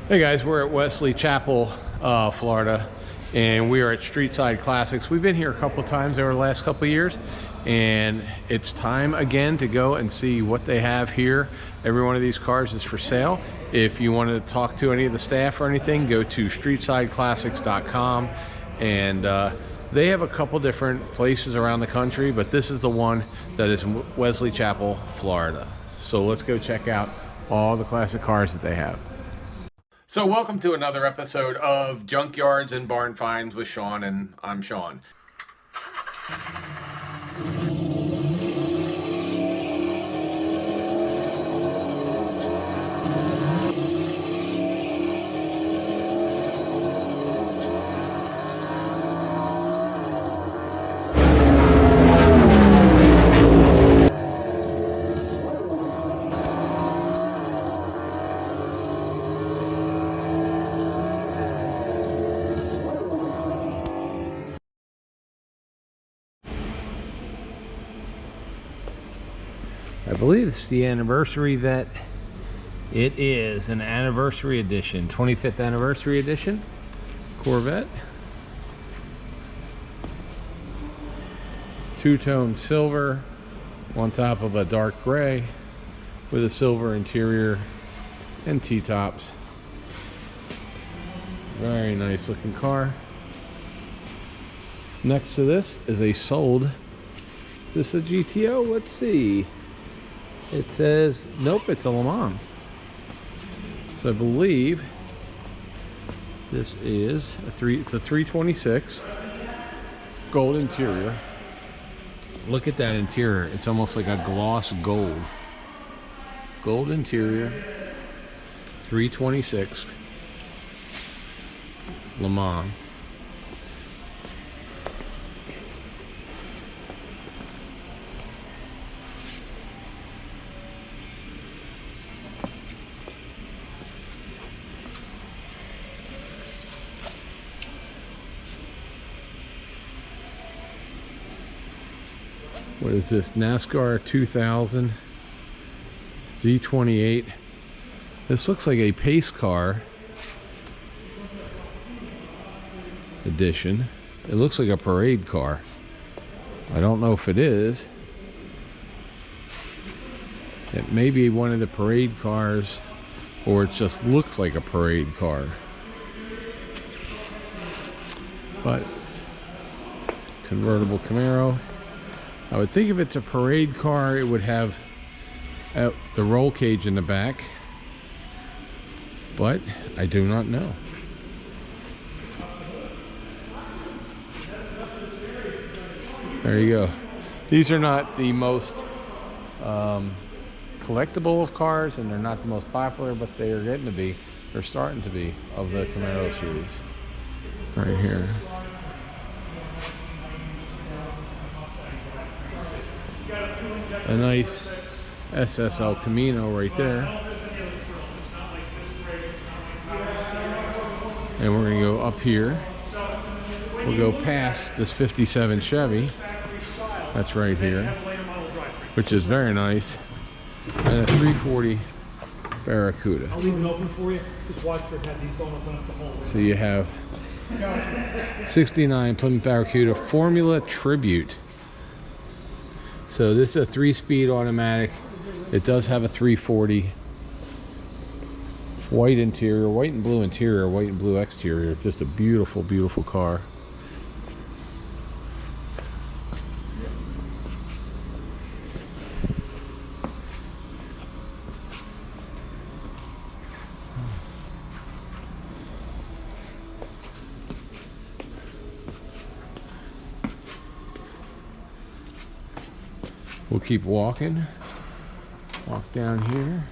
Hey guys, we're at Wesley Chapel, Florida, and we are at Streetside Classics. We've been here a couple times over the last couple of years, and it's time again to go and see what they have here. Every one of these cars is for sale. If you want to talk to any of the staff or anything, go to streetsideclassics.com, and they have a couple different places around the country, but this is the one that is Wesley Chapel, Florida. So let's go check out all the classic cars that they have. So welcome to another episode of Junkyards and Barn Finds with Sean, and I'm Sean. I believe it's the anniversary vet. It is an anniversary edition, 25th anniversary edition Corvette. Two-tone silver on top of a dark gray with a silver interior and T-tops. Very nice looking car. Next to this is a sold. Is this a GTO? Let's see. It says, nope, it's a Le Mans. So I believe this is it's a 326 gold interior. Look at that interior. It's almost like a gloss gold. Gold interior, 326 Le Mans. What is this? NASCAR 2000 Z28. This looks like a pace car edition. It looks like a parade car. I don't know if it is. It may be one of the parade cars, or it just looks like a parade car. But it's convertible Camaro. I would think if it's a parade car, it would have the roll cage in the back, but I do not know. There you go. These are not the most collectible of cars, and they're not the most popular, but they are getting to be. They're starting to be, of the Camaro series. Right here. A nice SSL Camino right there. And we're going to go up here. We'll go past this 57 Chevy. That's right here. Which is very nice. And a 340 Barracuda. I'll leave it open for you. Just watch for head. These don't open up the hole. So you have 69 Plymouth Barracuda Formula Tribute. So this is a 3-speed automatic. It does have a 340. White interior, white and blue interior, white and blue exterior. Just a beautiful, beautiful car. We'll keep walking. Walk down here.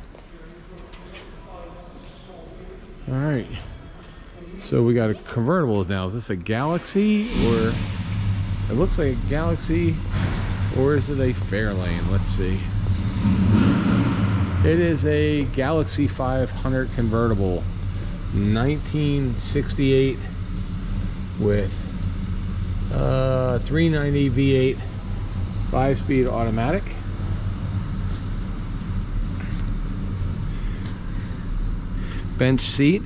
All right. So we got a convertibles now. Is this a Galaxy, or it looks like a Galaxy, or is it a Fairlane? Let's see. It is a Galaxy 500 convertible, 1968 with 390 V8 5-speed automatic. Bench seat,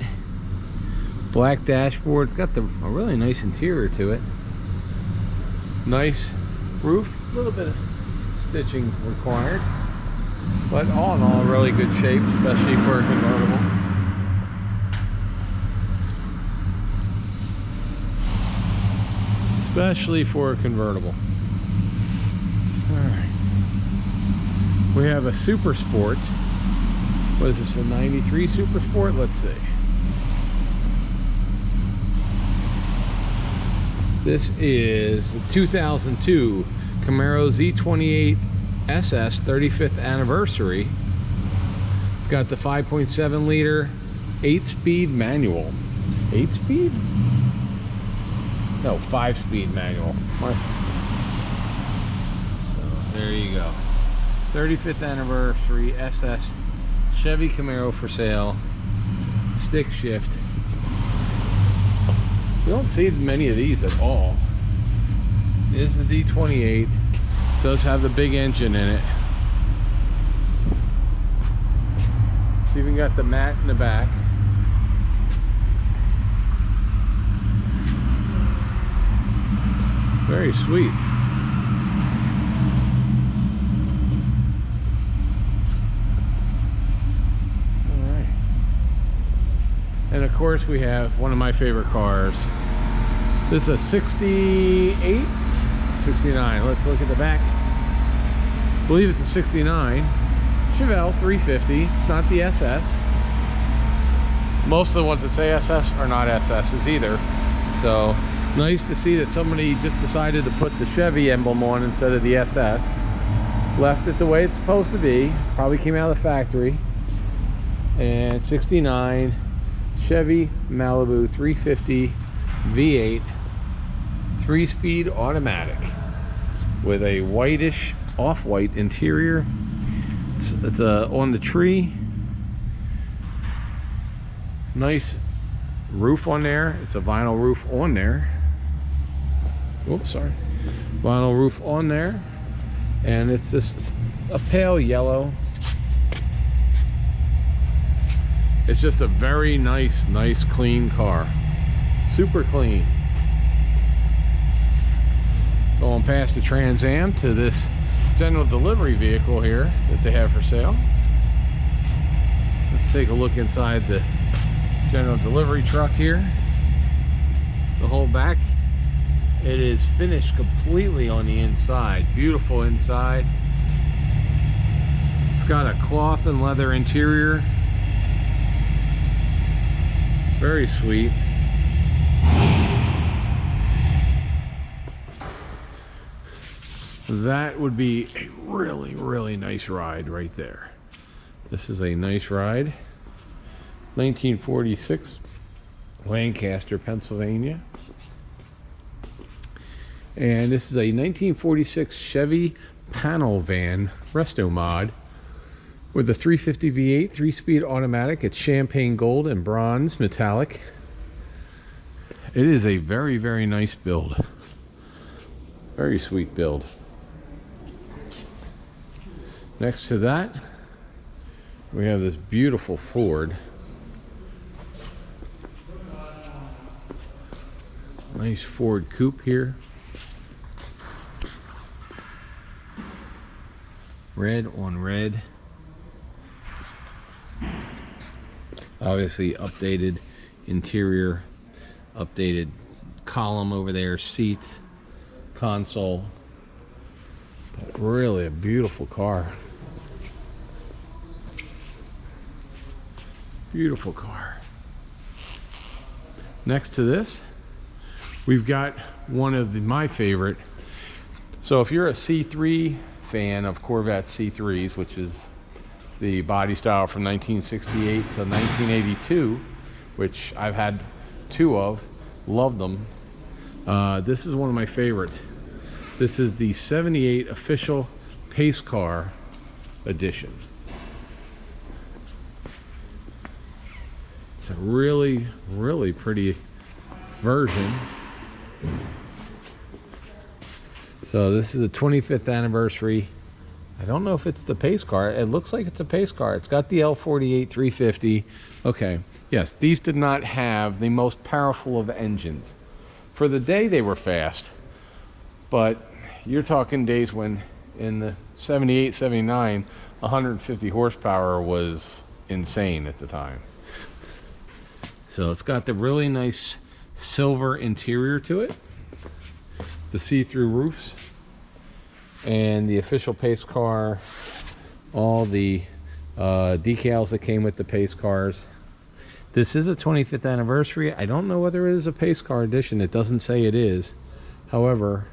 Black dashboard. It's got a really nice interior to it. Nice roof. A little bit of stitching required, but all in all, really good shape, especially for a convertible. Especially for a convertible. Alright. We have a Super Sport. What is this, a 93 Super Sport? Let's see. This is the 2002 Camaro Z28 SS 35th anniversary. It's got the 5.7 liter 8-speed manual. 8-speed? No, 5-speed manual. So there you go. 35th anniversary SS Chevy Camaro for sale. Stick shift. You don't see many of these at all. This is the Z28. Does have the big engine in it. It's even got the mat in the back. Very sweet. All right. And of course we have one of my favorite cars. This is a 68, 69. Let's look at the back. I believe it's a 69 Chevelle 350. It's not the SS. Most of the ones that say SS are not SS's either. So nice to see that somebody just decided to put the Chevy emblem on instead of the SS. Left it the way it's supposed to be. Probably came out of the factory. And 69 Chevy Malibu 350 V8 3-speed automatic with a whitish off-white interior. It's on the tree. Nice roof on there. It's a vinyl roof on there. Oops, sorry. Vinyl roof on there, and it's just a pale yellow. It's just a very nice clean car. Super clean. Going past the Trans Am to this general delivery vehicle here that they have for sale. Let's take a look inside the general delivery truck here. The whole back. It is finished completely on the inside. Beautiful inside. It's got a cloth and leather interior. Very sweet. That would be a really nice ride right there. This is a nice ride. 1946, Lancaster, Pennsylvania. And this is a 1946 Chevy panel van resto mod with a 350 V8 3-speed automatic. It's champagne gold and bronze metallic. It is a very nice build. Very sweet build. Next to that, we have this beautiful Ford. Nice Ford coupe here. Red on red. Obviously updated interior, updated column over there, seats, console. But really a beautiful car. Beautiful car. Next to this, we've got one of my favorite. So if you're a C3 fan of Corvette C3s, which is the body style from 1968 to 1982, which I've had two of, loved them. This is one of my favorites. This is the 78 official pace car edition. It's a really pretty version. So this is the 25th anniversary I don't know if it's the pace car. It looks like it's a pace car. It's got the L48 350. Okay, yes, these did not have the most powerful of engines. For the day, they were fast, but you're talking days when in the 78, 79, 150 horsepower was insane at the time. So it's got the really nice silver interior to it, the see-through roofs, and the official pace car, all the decals that came with the pace cars. This is a 25th anniversary. I don't know whether it is a pace car edition. It doesn't say it is. However,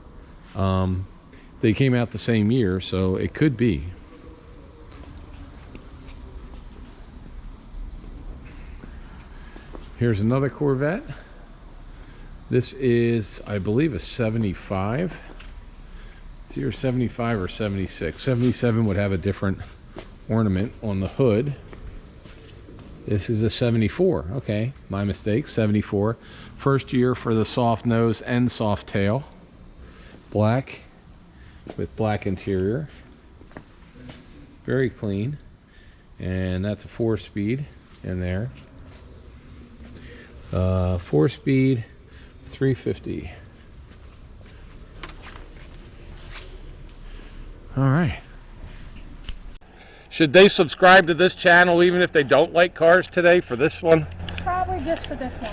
they came out the same year, so it could be. Here's another Corvette. This is, I believe, a 75. It's either 75 or 76. 77 would have a different ornament on the hood. This is a 74. Okay, my mistake. 74. First year for the soft nose and soft tail. Black with black interior. Very clean. And that's a 4-speed in there. 4-speed 350. All right. Should they subscribe to this channel even if they don't like cars today for this one? Probably just for this one.